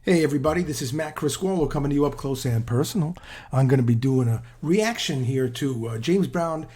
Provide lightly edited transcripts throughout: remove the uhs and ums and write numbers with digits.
Hey everybody, this is Matt Criscuolo coming to you up close and personal. I'm going to be doing a reaction here to James Brown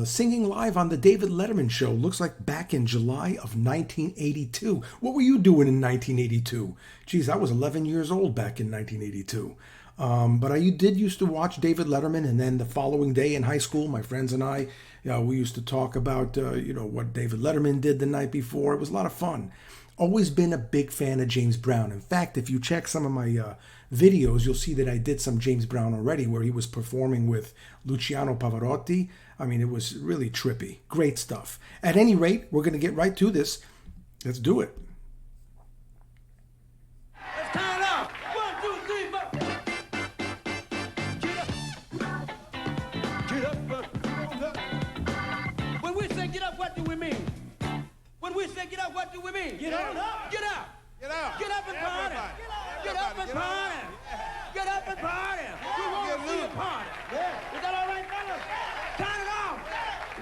singing live on the David Letterman show. Looks like back in July of 1982. What were you doing in 1982? Geez, I was 11 years old back in 1982. But I did used to watch David Letterman, and then the following day in high school, my friends and I, we used to talk about what David Letterman did the night before. It was a lot of fun. Always been a big fan of James Brown. In fact, if you check some of my videos, you'll see that I did some James Brown already where he was performing with Luciano Pavarotti. I mean, it was really trippy. Great stuff. At any rate, we're going to get right to this. Let's do it. Let's turn it up. 1, 2, 3, 4. Get up. When we say get up, what do we mean? When we say get up, what do we mean? Get on up. Get up. Get up. Get up and party. Get up and party. Get up and party. We want to see a party. Is that all right, fellas? Turn it off.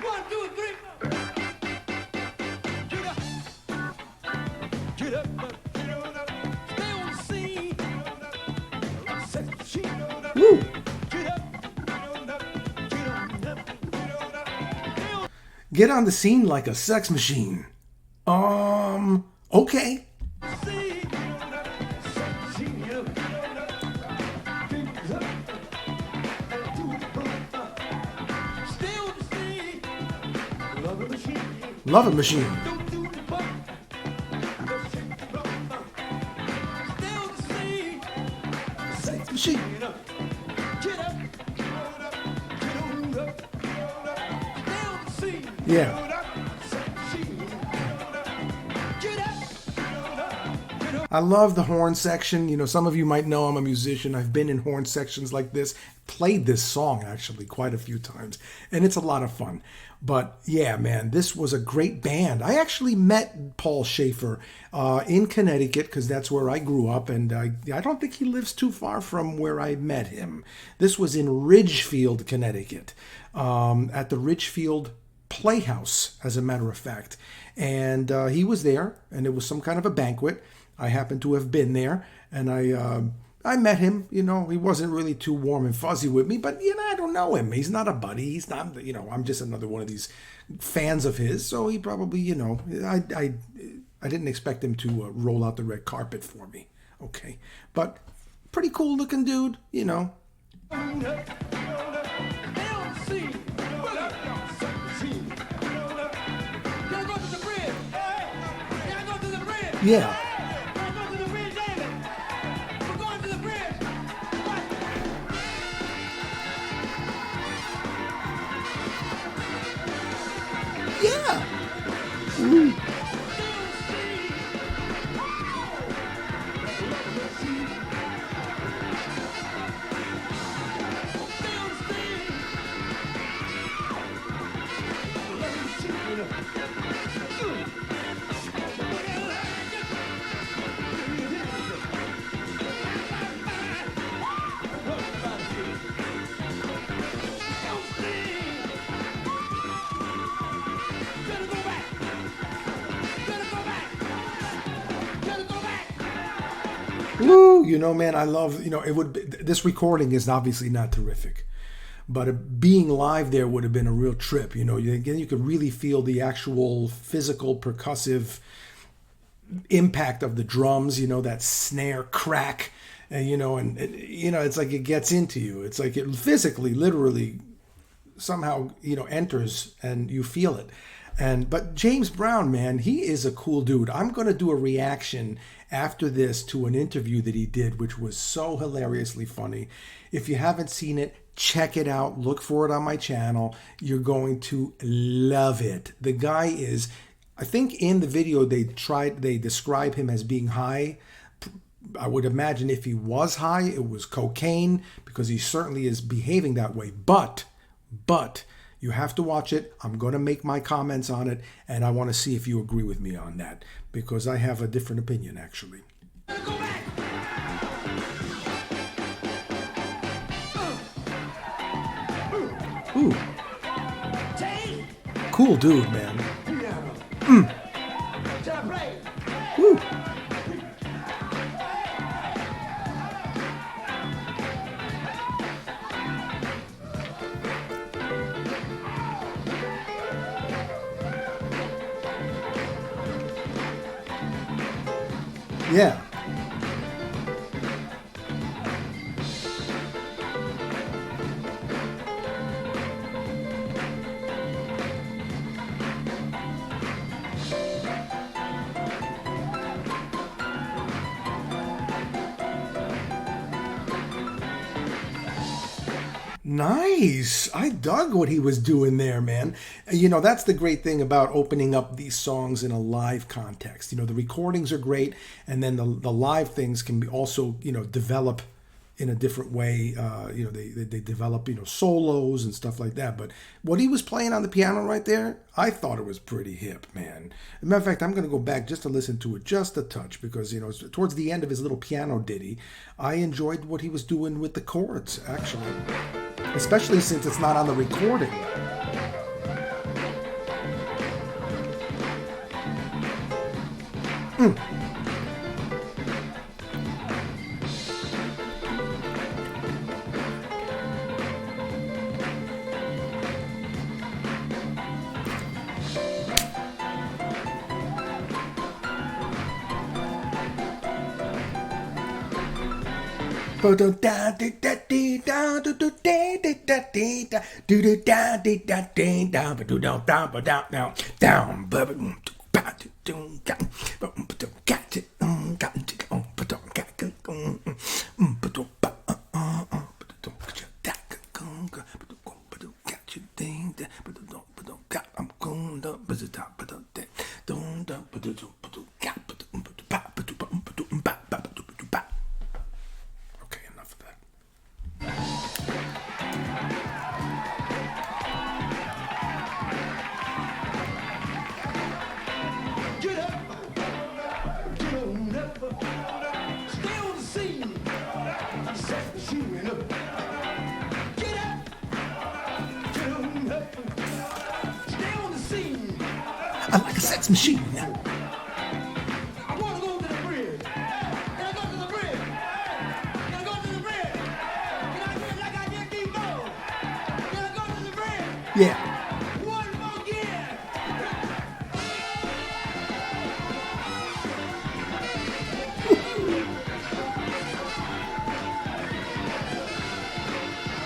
1, 2, 3, 4. Get up. Get up. Get on up. Stay on the scene. Set the sheet. Woo! Get up. Get on up. Get on up. Get on up. Get on the scene like a sex machine. Okay. Love a machine. Sex machine. Yeah. I love the horn section. You know, some of you might know I'm a musician. I've been in horn sections like this, played this song actually quite a few times, and it's a lot of fun. But yeah, man, this was a great band. I actually met Paul Shaffer in Connecticut because that's where I grew up, and I don't think he lives too far from where I met him. This was in Ridgefield, Connecticut, at the Ridgefield Playhouse, as a matter of fact. And he was there, and it was some kind of a banquet. I happened to have been there, and I met him. You know, he wasn't really too warm and fuzzy with me, but I don't know him. He's not a buddy. He's not, I'm just another one of these fans of his. So he probably, I didn't expect him to roll out the red carpet for me. Okay, but pretty cool looking dude. Yeah. Yeah. Ooh. Woo, man, I love, this recording is obviously not terrific, but being live there would have been a real trip. Again, you could really feel the actual physical percussive impact of the drums, that snare crack, and, it's like it gets into you. It's like it physically, literally somehow, enters and you feel it. But James Brown, man, he is a cool dude. I'm going to do a reaction after this to an interview that he did, which was so hilariously funny. If you haven't seen it, check it out. Look for it on my channel. You're going to love it. The guy is, I think in the video they describe him as being high. I would imagine if he was high, it was cocaine, because he certainly is behaving that way. But you have to watch it. I'm going to make my comments on it, and I want to see if you agree with me on that, because I have a different opinion, actually. Ooh. Cool dude, man. Woo. Yeah. Nice. I dug what he was doing there, man. You know, that's the great thing about opening up these songs in a live context. You know, the recordings are great, and then the live things can be also, you know, develop in a different way. You know, they develop, you know, solos and stuff like that. But what he was playing on the piano right there, I thought it was pretty hip, man. As a matter of fact, I'm going to go back just to listen to it just a touch because, you know, towards the end of his little piano ditty, I enjoyed what he was doing with the chords, actually. Especially since it's not on the recording. Okay, enough of that. Get up, get on up, stay on the scene, set the shooting up. Get up, get on up, stay on the scene. I like a sex machine. I want to go to the bridge. Can I go to the bridge? Can I go to the bridge? Can I do it like I did before? Can I go to the bridge? Yeah. One more again.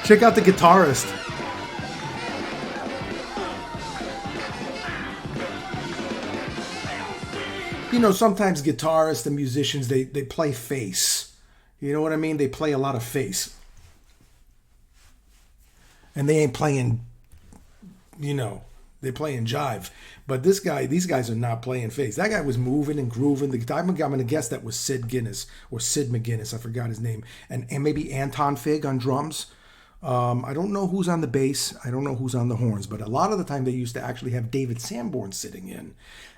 Check out the guitarist. You know, sometimes guitarists and musicians, they play face. You know what I mean? They play a lot of face. And they ain't playing, you know, they're playing jive. But these guys are not playing face. That guy was moving and grooving. The guitar, I'm going to guess that was Sid Guinness or Sid McGuinness. I forgot his name. And maybe Anton Fig on drums. I don't know who's on the bass. I don't know who's on the horns. But a lot of the time they used to actually have David Sanborn sitting in.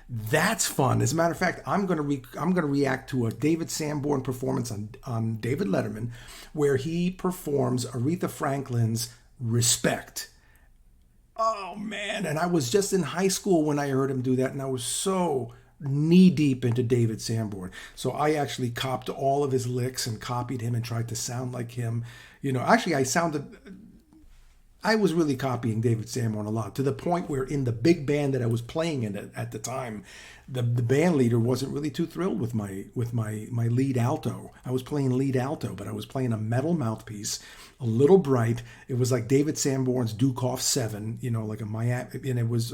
That's fun. As a matter of fact, I'm gonna react to a David Sanborn performance on David Letterman, where he performs Aretha Franklin's "Respect." Oh man! And I was just in high school when I heard him do that, and I was so knee deep into David Sanborn. So I actually copped all of his licks and copied him and tried to sound like him. You know, actually, I was really copying David Sanborn a lot, to the point where in the big band that I was playing in at the time, the band leader wasn't really too thrilled with my lead alto. I was playing lead alto, but I was playing a metal mouthpiece, a little bright. It was like David Sanborn's Dukoff 7, you know, like a Miami, and it was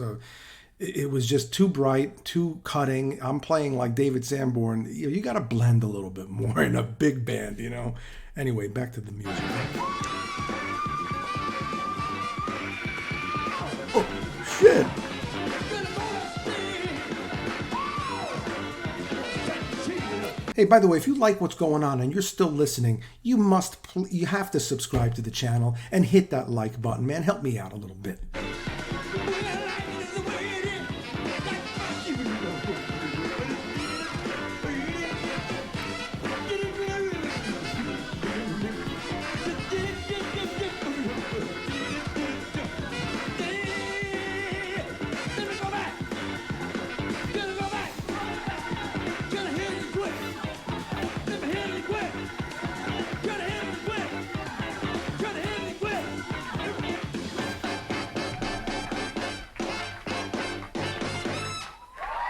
just too bright, too cutting. I'm playing like David Sanborn. You got to blend a little bit more in a big band, you know. Anyway, back to the music. Oh, shit. Hey, by the way, if you like what's going on and you're still listening, you have to subscribe to the channel and hit that like button, man. Help me out a little bit.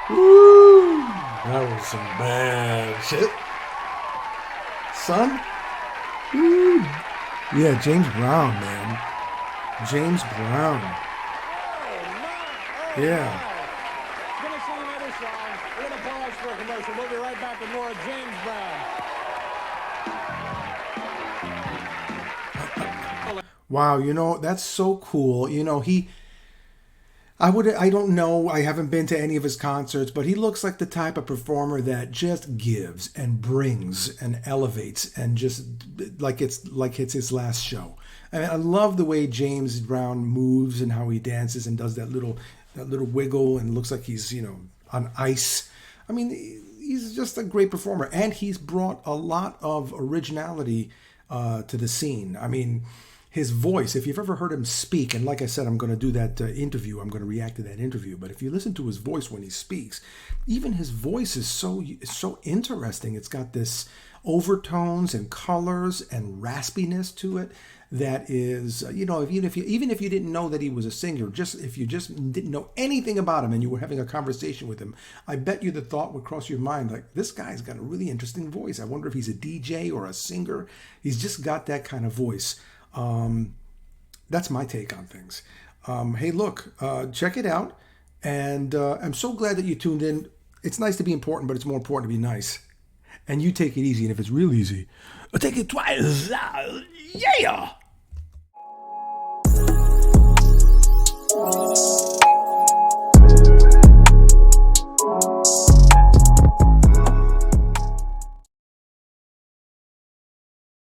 Woo! That was some bad shit. Son? Woo. Yeah, James Brown, man. James Brown. Yeah. Gonna sing another song. We're gonna pause for a commercial. We'll be right back with more of James Brown. Wow, that's so cool. I don't know, I haven't been to any of his concerts, but he looks like the type of performer that just gives and brings and elevates and just like it's his last show. I mean, I love the way James Brown moves and how he dances and does that little wiggle and looks like he's, on ice. I mean, he's just a great performer, and he's brought a lot of originality to the scene. I mean, his voice, if you've ever heard him speak, and like I said, I'm going to do that interview, I'm going to react to that interview, but if you listen to his voice when he speaks, even his voice is so interesting. It's got this overtones and colors and raspiness to it that is, even if you didn't know that he was a singer, if you just didn't know anything about him and you were having a conversation with him, I bet you the thought would cross your mind, like, this guy's got a really interesting voice. I wonder if he's a DJ or a singer. He's just got that kind of voice. That's my take on things. Hey, look, check it out. And I'm so glad that you tuned in. It's nice to be important, but it's more important to be nice. And you take it easy. And if it's real easy, take it twice. Yeah.